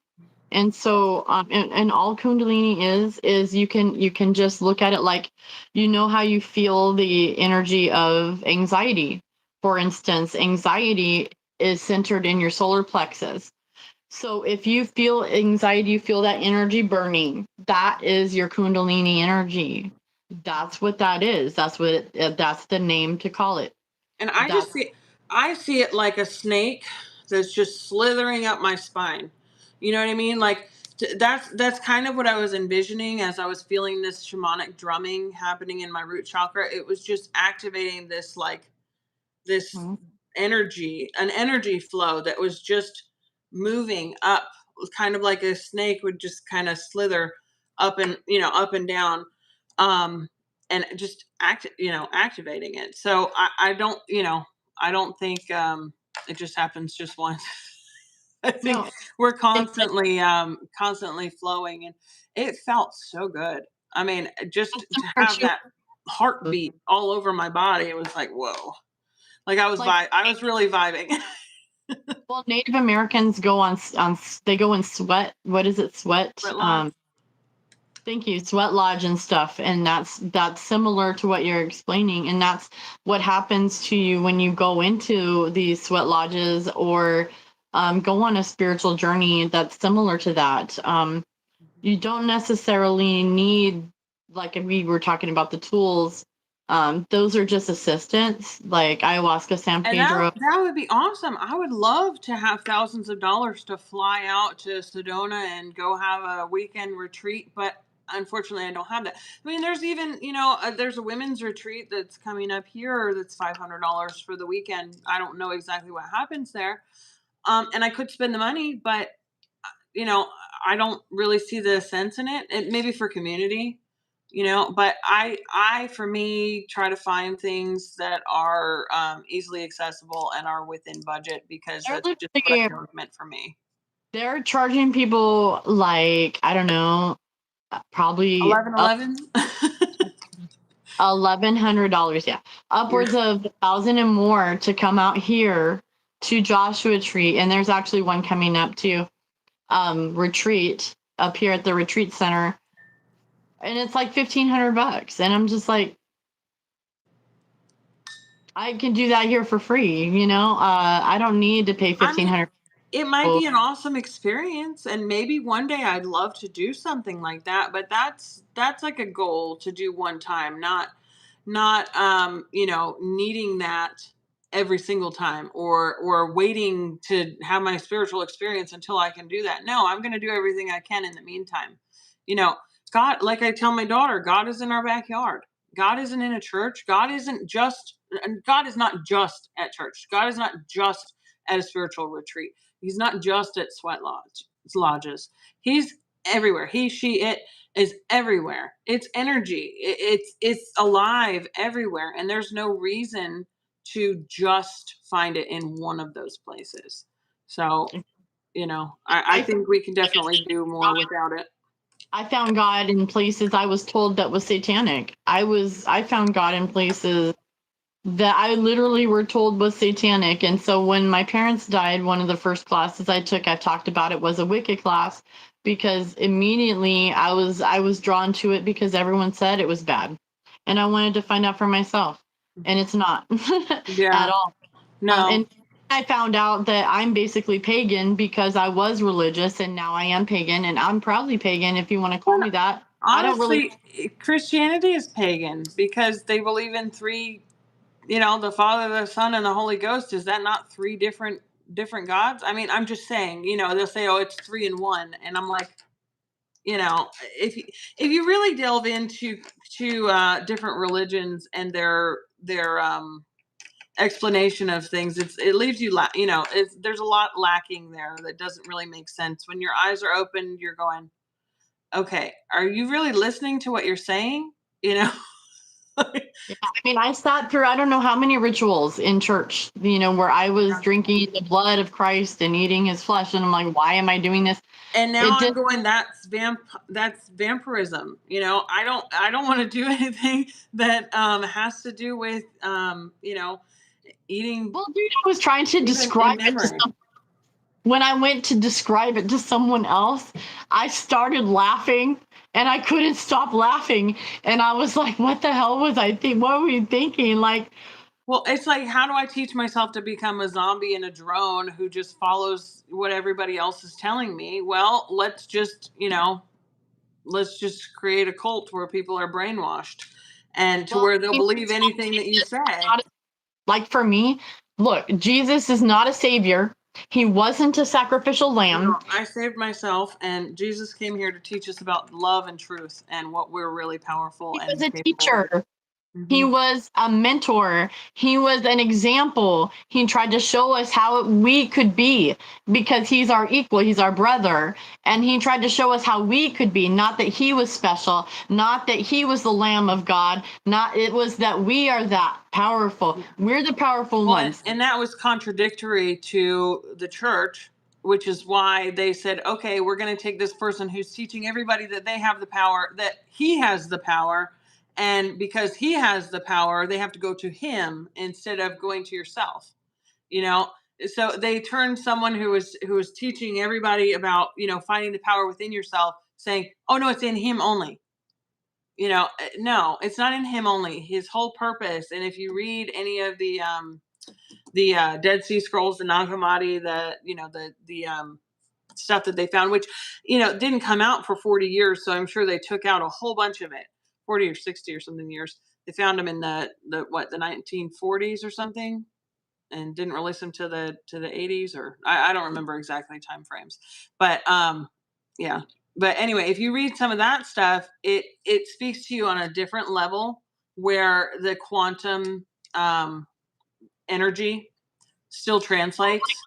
And so, and all Kundalini is you can just look at it like, how you feel the energy of anxiety. For instance, anxiety is centered in your solar plexus. So if you feel anxiety, you feel that energy burning, that is your Kundalini energy. That's what that is. That's the name to call it. And I see it like a snake that's just slithering up my spine. You know what I mean? Like that's kind of what I was envisioning as I was feeling this shamanic drumming happening in my root chakra. It was just activating this Mhm. an energy flow that was just moving up, kind of like a snake would just kind of slither up and down, um and just activating it. So I don't think it just happens just once. I think No, we're think like constantly flowing, and it felt so good. I mean, just to similar have to that heartbeat all over my body, it was like, whoa. Like like I was really vibing. well, Native Americans go they go in sweat. What is it? Sweat. Sweat lodge. Thank you. Sweat lodge and stuff. And that's similar to what you're explaining. And that's what happens to you when you go into these sweat lodges or go on a spiritual journey that's similar to that. You don't necessarily need, like if we were talking about the tools, those are just assistants, like ayahuasca, San And that Pedro. that would be awesome. I would love to have thousands of dollars to fly out to Sedona and go have a weekend retreat, but unfortunately I don't have that. I mean, there's even, there's a women's retreat that's coming up here that's $500 for the weekend. I don't know exactly what happens there. And I could spend the money, but you know, I don't really see the sense in it. It maybe for community, but I for me try to find things that are easily accessible and are within budget, because They're that's just what I literally know is meant for me. they're charging people like, I don't know, probably 1111. 1,100, yeah, Yeah. upwards of 1,000 and more to come out here to Joshua Tree, and there's actually one coming up to retreat up here at the retreat center, and it's like $1,500, and I'm just like, I can do that here for free, I don't need to pay I mean, 1,500. it might be an awesome experience, and maybe one day I'd love to do something like that, but that's like a goal to do one time, not needing that every single time, or waiting to have my spiritual experience until I can do that. No, I'm going to do everything I can in the meantime. You know, God, like I tell my daughter, God is in our backyard. God isn't in a church. God is not just at church. God is not just at a spiritual retreat. He's not just at lodges. He's everywhere. He, she, it is everywhere. It's energy. It's alive everywhere, and there's no reason to just find it in one of those places. So, I I think we can definitely do more without it. I found God in places I was told that was satanic. I found God in places that I literally were told was satanic. And so when my parents died, one of the first classes I took, I talked about it, was a Wicca class, because immediately I was drawn to it because everyone said it was bad. And I wanted to find out for myself. And it's not at Yeah. all. No. And I found out that I'm basically pagan because I was religious and now I am pagan, and I'm proudly pagan if you want to call Well, me that. I don't really. honestly, Christianity is pagan because they believe in three, the Father, the Son, and the Holy Ghost. Is that not three different gods? I mean, I'm just saying, they'll say, "Oh, it's three in one," and I'm like, you know, if you really delve into to different religions and their explanation of things, it leaves you there's a lot lacking there that doesn't really make sense. When your eyes are open, you're going, okay, are you really listening to what you're saying? You know? Yeah, I mean, I sat through I don't know how many rituals in church, where I was drinking the blood of Christ and eating his flesh. And I'm like, why am I doing this? And now It I'm just, going, that's vampirism. I don't want to do anything that has to do with eating well, dude, I was trying to even in describe it to memory. when I went to describe it to someone else, I started laughing and I couldn't stop laughing. And I was like, what the hell was I think? What were we thinking? Like, Well, it's like, how do I teach myself to become a zombie and a drone who just follows what everybody else is telling me? Well, let's just create a cult where people are brainwashed and to well, where they'll believe anything that you say. like for me, look, Jesus is not a savior. He wasn't a sacrificial lamb. No, I saved myself, and Jesus came here to teach us about love and truth and what we're really powerful He was and a capable of. teacher. He Hmm. was a mentor. He was an example. He tried to show us how we could be, because he's our equal, he's our brother. And he tried to show us how we could be, not that he was special, not that he was the Lamb of God, not it was that we are that powerful. We're the powerful Well, and, ones. and that was contradictory to the church, which is why they said, okay, we're going to take this person who's teaching everybody that they have the power, that he has the power. And because he has the power, they have to go to him instead of going to yourself. you know so they turned someone who was teaching everybody about finding the power within yourself, saying, oh no, it's in him only. No, it's not in him only. His whole purpose, and if you read any of the Dead Sea Scrolls, the Nag Hammadi, the stuff that they found, which didn't come out for 40 years, so I'm sure they took out a whole bunch of it. 40 or 60 or something years. They found them in the 1940s or something, and didn't release them to the 80s, or I don't remember exactly time frames. But yeah. But anyway, if you read some of that stuff, it speaks to you on a different level, where the quantum um, energy still translates.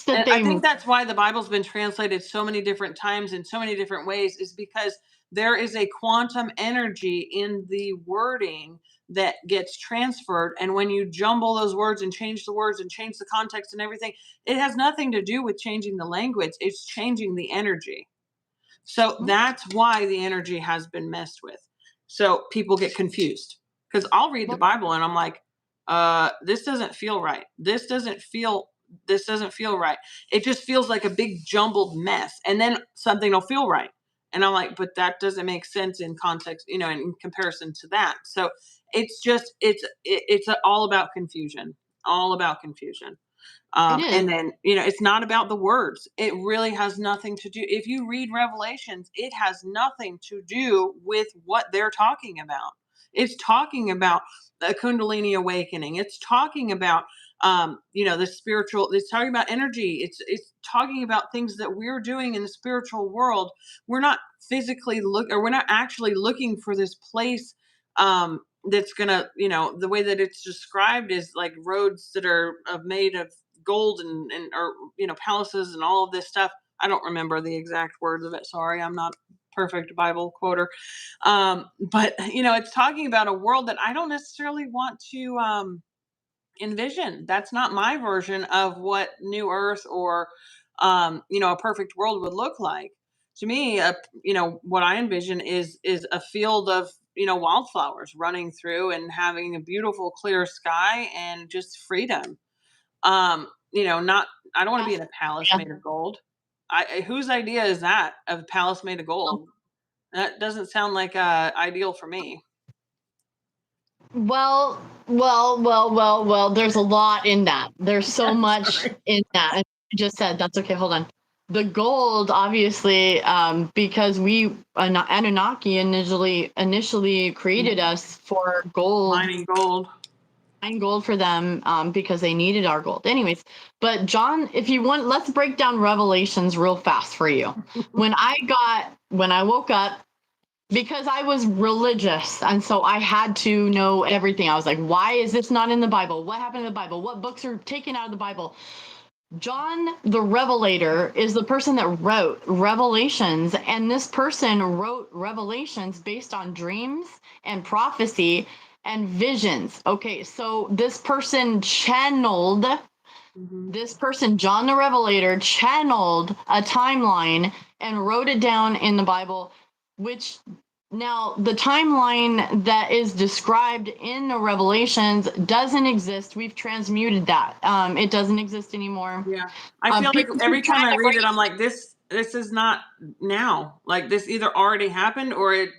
That And I they think that's why the Bible's been translated so many different times in so many different ways, is because there is a quantum energy in the wording that gets transferred. And when you jumble those words and change the words and change the context and everything, it has nothing to do with changing the language, it's changing the energy. So that's why the energy has been messed with. So people get confused, because I'll read the Bible and I'm like, this doesn't feel right. This doesn't feel right. It just feels like a big jumbled mess. And then something will feel right. And I'm like, but that doesn't make sense in context, in comparison to that. So it's all about confusion. All about confusion. it is. And then, it's not about the words. It really has nothing to do. If you read Revelations, it has nothing to do with what they're talking about. It's talking about a Kundalini awakening. It's talking about, the spiritual. It's talking about energy. It's talking about things that we're doing in the spiritual world. We're not we're not actually looking for this place. That's gonna, the way that it's described is like roads that are made of gold and or palaces and all of this stuff. I don't remember the exact words of it. Sorry, I'm not perfect Bible quoter. But it's talking about a world that I don't necessarily want to envision. That's not my version of what New Earth or, a perfect world would look like. To me, what I envision is a field of wildflowers running through and having a beautiful clear sky and just freedom. Not I don't want to be in a palace Yeah. made of gold. Whose idea is that of a palace made of gold? That doesn't sound like ideal for me. Well, there's a lot in that. There's so much Sorry. in that. And I just said, that's okay, hold on. The gold, obviously, because we Anunnaki initially created us for gold, Mining gold. mine gold for them, because they needed our gold. Anyways, but John, if you want, let's break down Revelations real fast for you. When I woke up, because I was religious, and so I had to know everything. I was like, why is this not in the Bible? What happened in the Bible? What books are taken out of the Bible? John the Revelator is the person that wrote Revelations, and this person wrote Revelations based on dreams and prophecy and visions. Okay, so this person, John the Revelator, channeled a timeline and wrote it down in the Bible, which now the timeline that is described in the Revelations doesn't exist. We've transmuted that. It doesn't exist anymore. Yeah. I feel like People every keep time trying I to read bring it, I'm like, this is not now. Like this either already happened or it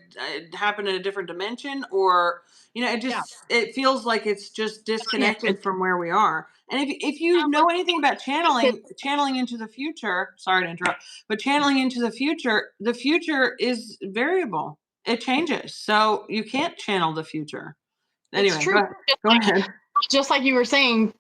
happened in a different dimension, or it yeah, just it feels like it's just disconnected it's from where we are. And if you know anything about channeling into the future, sorry to interrupt, but channeling into the future is variable. It changes. So you can't channel the future. it's Anyway, true. go ahead. Just like you were saying,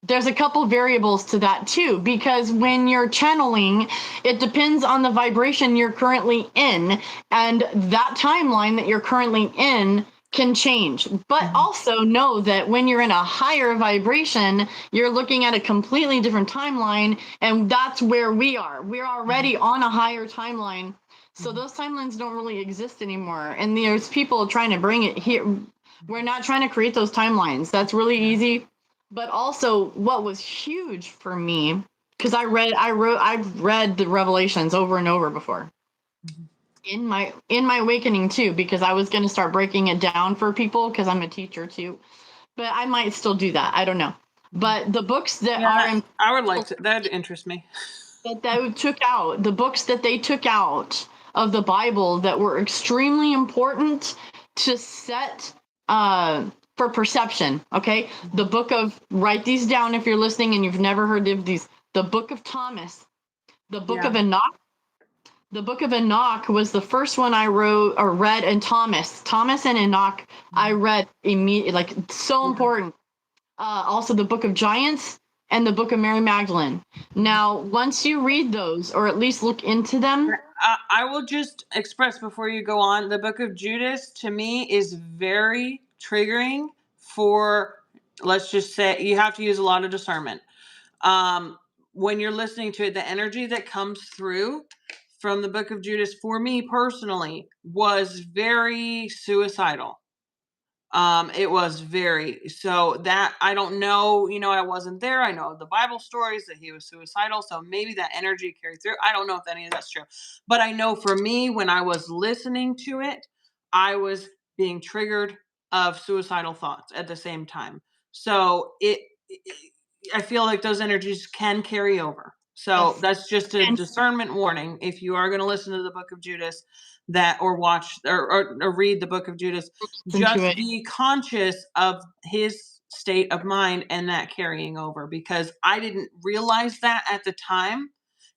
there's a couple variables to that too, because when you're channeling, it depends on the vibration you're currently in, and that timeline that you're currently in can change. But also know that when you're in a higher vibration, you're looking at a completely different timeline, and that's where we are. We're already on a higher timeline. So those timelines don't really exist anymore. And there's people trying to bring it here. We're not trying to create those timelines. That's really easy. But also what was huge for me, because I've read the Revelations over and over before. In my awakening too, because I was going to start breaking it down for people because I'm a teacher too. But I might still do that. I don't know. But the books that Yeah, are I would like to. That'd interest me. that they took out, the books that they took out of the Bible that were extremely important to set for perception. Okay, the book of, write these down if you're listening and you've never heard of these. The book of Thomas, the book Yeah. of Enoch. The book of Enoch was the first one I wrote or read, and Thomas and Enoch I read immediately, like so important. Also the book of Giants and the book of Mary Magdalene. Now, once you read those, or at least look into them, I will just express before you go on, the book of Judas to me is very triggering for, let's just say, you have to use a lot of discernment. When you're listening to it, the energy that comes through from the book of Judas for me personally was very suicidal. It was very, so that I don't know, I wasn't there. I know the Bible stories that he was suicidal, so maybe that energy carried through. I don't know if any of that's true, but I know for me, when I was listening to it, I was being triggered of suicidal thoughts at the same time. So I feel like those energies can carry over. So yes, that's just a and discernment warning. If you are going to listen to the book of Judas, that or watch or read the book of Judas, listen to just it. be conscious of his state of mind and that carrying over, because I didn't realize that at the time.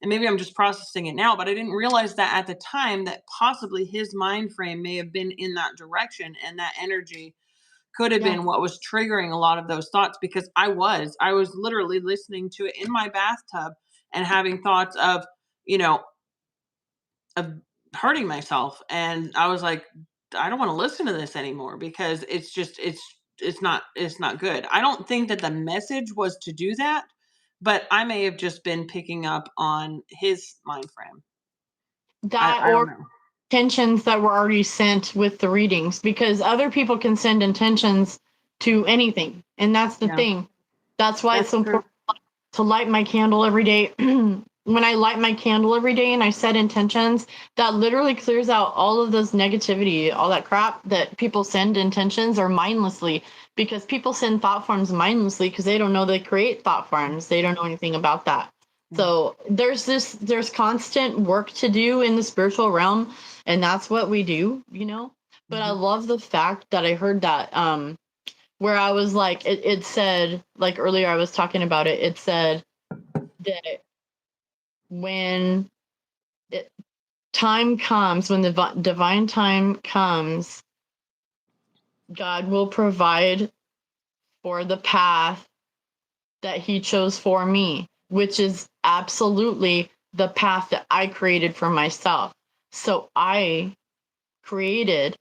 And maybe I'm just processing it now, but I didn't realize that at the time that possibly his mind frame may have been in that direction, and that energy could have Yeah, been what was triggering a lot of those thoughts, because I was literally listening to it in my bathtub and having thoughts you know of hurting myself, and I was like, I don't want to listen to this anymore, because it's not good. I don't think that the message was to do that, but I may have just been picking up on his mind frame. I, that I don't or know. intentions that were already sent with the readings, because other people can send intentions to anything, And that's the Yeah, thing. That's why it's that's so true. important to light my candle every day. When I light my candle every day and I set intentions, that literally clears out all of those negativity, all that crap that people send intentions or mindlessly, because people send thought forms mindlessly because they don't know they create thought forms. They don't know anything about that. Yeah. So there's constant work to do in the spiritual realm, and that's what we do, you know. But I Mhm. love the fact that I heard that where I was like, it said, like earlier I was talking about it, it said that when it, time comes, when the divine time comes, God will provide for the path that He chose for me, which is absolutely the path that I created for myself. So I created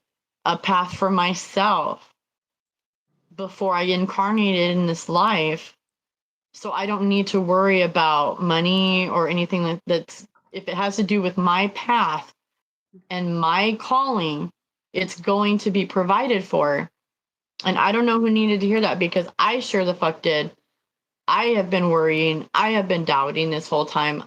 a path for myself before I incarnated in this life. So I don't need to worry about money or anything that's, if it has to do with my path and my calling, it's going to be provided for. And I don't know who needed to hear that, because I sure the fuck did. I have been worrying, I have been doubting this whole time,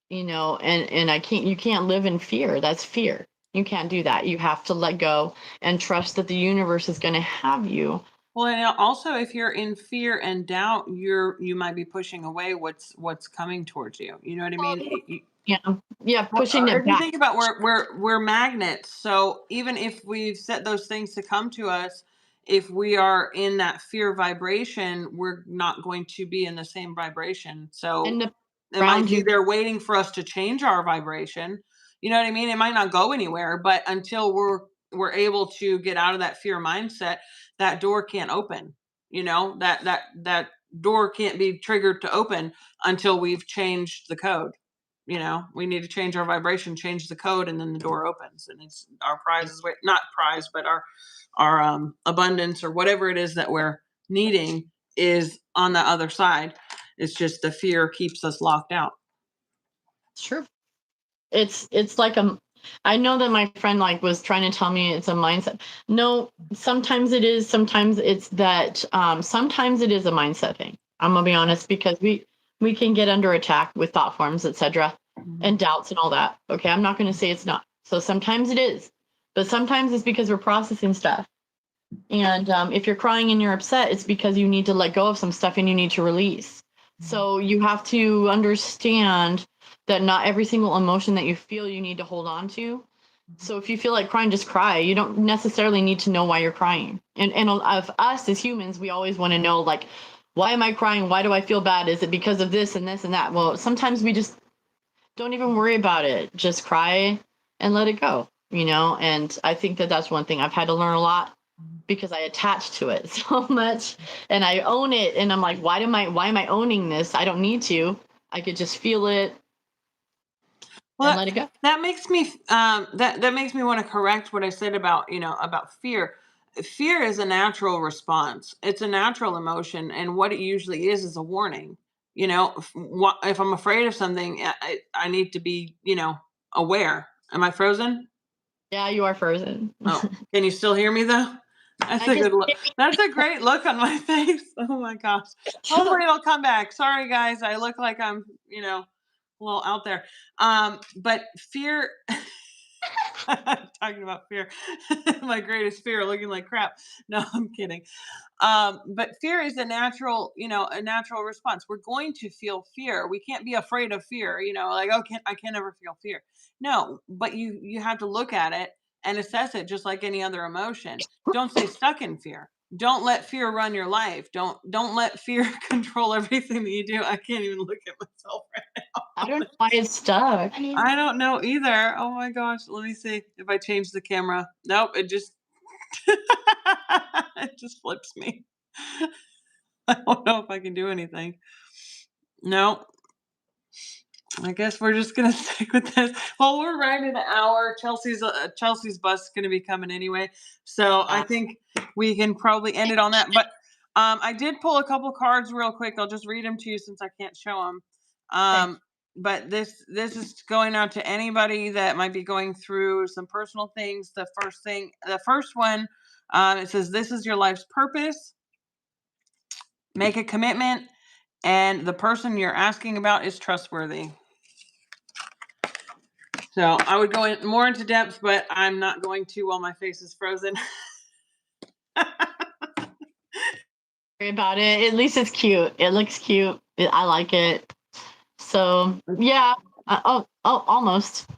you know, and you can't live in fear. That's fear. You can't do that. You have to let go and trust that the universe is going to have you. Well, and also if you're in fear and doubt, you might be pushing away what's coming towards you. You know what I mean? Yeah. Yeah, pushing If it you back. think about, we're magnets, so even if we've set those things to come to us, if we are in that fear vibration, we're not going to be in the same vibration. So And the it might around be you. there waiting for us to change our vibration. You know what I mean? It might not go anywhere, but until we're able to get out of that fear mindset, that door can't open. You know, that door can't be triggered to open until we've changed the code. You know, we need to change our vibration, change the code, and then the door opens, and it's our prize is not prize, but our abundance or whatever it is that we're needing is on the other side. It's just the fear keeps us locked out. Sure. It's like I know that my friend like was trying to tell me it's a mindset. No, sometimes it is, sometimes it's that sometimes it is a mindset thing. I'm gonna be honest, because we can get under attack with thought forms, etc., Mhm. and doubts and all that. Okay, I'm not gonna say it's not. So sometimes it is, but sometimes it's because we're processing stuff. And if you're crying and you're upset, it's because you need to let go of some stuff and you need to release. So you have to understand that not every single emotion that you feel you need to hold on to. So if you feel like crying, just cry. You don't necessarily need to know why you're crying. And of us as humans, we always want to know, like, why am I crying? Why do I feel bad? Is it because of this and this and that? Well, sometimes we just don't even worry about it. Just cry and let it go, you know? And I think that that's one thing I've had to learn a lot, because I attach to it so much and I own it. And I'm like, why am I owning this? I don't need to. I could just feel it and Well, let it go. that makes me that makes me want to correct what I said about, about fear. Fear is a natural response. It's a natural emotion, and what it usually is a warning. If I'm afraid of something, I need to be, aware. Am I frozen? Yeah, you are frozen. Oh, can you still hear me though? That's I a can good look. That's a great look on my face. Oh my gosh. Hopefully it'll come back. Sorry guys, I look like I'm, a little out there. But fear talking about fear. My greatest fear, looking like crap. No, I'm kidding. But fear is a natural response. We're going to feel fear. We can't be afraid of fear, like, oh, I can never feel fear. No, but you have to look at it and assess it just like any other emotion. Don't stay stuck in fear. Don't let fear run your life. Don't let fear control everything that you do. I can't even look at myself right I don't now. know why it's stuck. I don't know either. Oh my gosh. Let me see if I change the camera. Nope, it just it just flips me. I don't know if I can do anything. No, I guess we're just gonna stick with this. Well, we're right at an hour. Chelsea's bus is gonna be coming anyway, so I Yeah. think we can probably end it on that. But I did pull a couple cards real quick. I'll just read them to you since I can't show them. Okay. But this is going out to anybody that might be going through some personal things. The first one, it says, "This is your life's purpose." make a commitment, and the person you're asking about is trustworthy. So I would go more into depth, but I'm not going to while my face is frozen. Worry about it. At least it's cute. It looks cute. I like it. So yeah. Almost.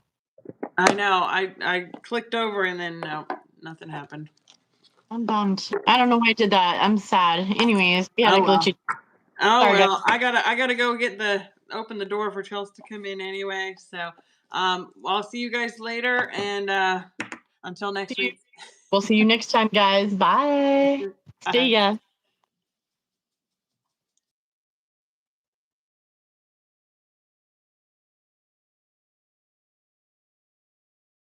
I know. I clicked over and then no, nothing happened. I'm bummed. I don't know why I did that. I'm sad. Anyways, we had Oh a glitchy. Oh Sorry, well, guys. I gotta go open the door for Chelsea to come in anyway. So I'll see you guys later, and until next week. We'll see you next time, guys. Bye. Bye. See ya.